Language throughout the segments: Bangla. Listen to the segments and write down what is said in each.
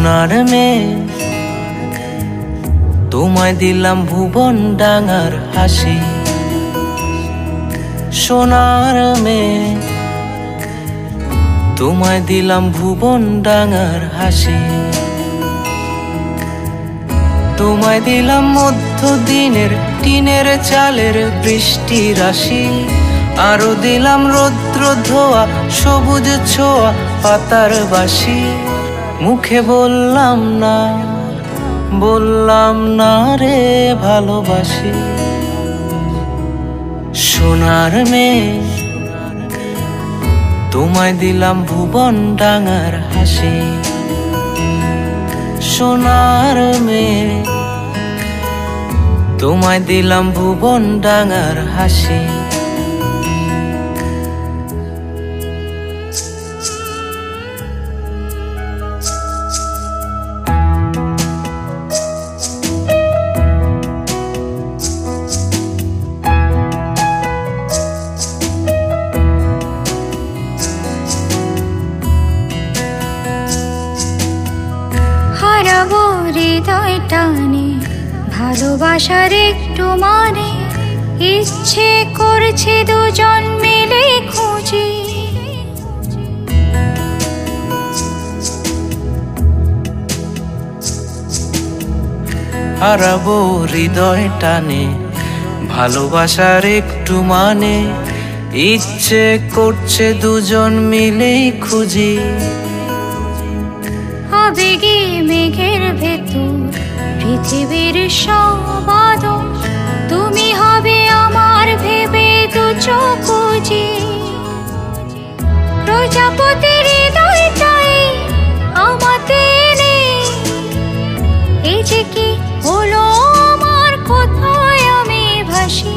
সোনার মেয়ে তোমায় দিলাম ভুবন ডাঙার হাসি। সোনার মেয়ে তোমায় দিলাম ভুবন ডাঙার হাসি। তোমায় দিলাম মধ্য দিনের টিনের চালের বৃষ্টি রাশি। আরো দিলাম রৌদ্র ধোয়া সবুজ ছোঁয়া পাতার বাসি। মুখে বললাম না রে ভালোবাসি। সোনার মেয়ে তোমায় দিলাম ভুবন ডাঙার হাসি। সোনার মেয়ে তোমায় দিলাম ভুবন ডাঙার হাসি। হারাবো হৃদয় টানে ভালোবাসার একটু মানে। ইচ্ছে করছে দুজন মিলে খুঁজি। হারাবো হৃদয় টানে ভালোবাসার একটু মানে। ইচ্ছে করছে দুজন মিলেই খুঁজি। আবেগে মেঘের ভেতর পৃথিবীর সব আদর। তুমি হবে আমার ভেবে দু চোখ বুজি। প্রজাপতির হৃদয়টাই আমাতে নেই। এই যে কি হলো আমার, কোথায় আমি ভাসি।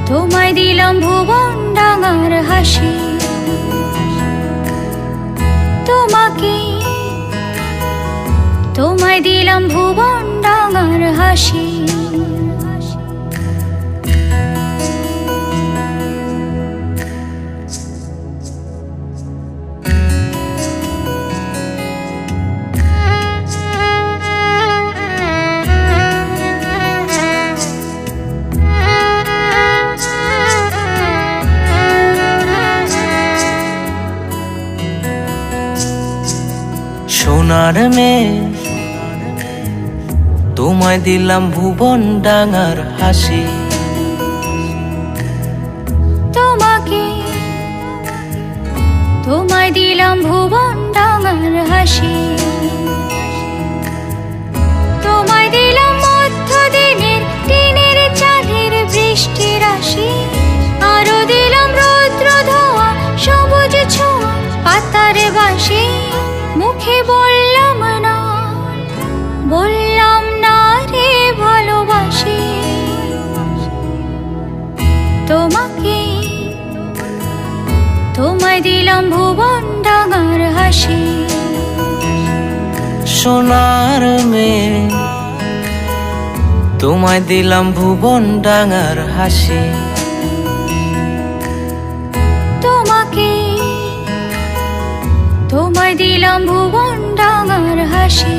তোমায় দিলাম ভুবন ডাঙার হাসি। তোমায় দিলাম ভুবন ডাঙার হাসি। সোনার মেয়ে তোমায় দিলাম ভুবন ডাঙার হাসি। তোমায় দিলাম ভুবন ডাঙার হাসি। তোমায় দিলাম মধ্য দিনের টিনের চালের বৃষ্টি রাশি। আরো দিলাম রৌদ্র ধোয়া সবুজ ছোঁয়া পাতার বাসি। মুখে বললাম না রে ভালোবাসি। তোমায় দিলাম ভুবন ডাঙার হাসি। সোনার মেয়ে তোমায় দিলাম ভুবন ডাঙার হাসি। তোমায় দিলাম ভুবন ডাঙার হাসি।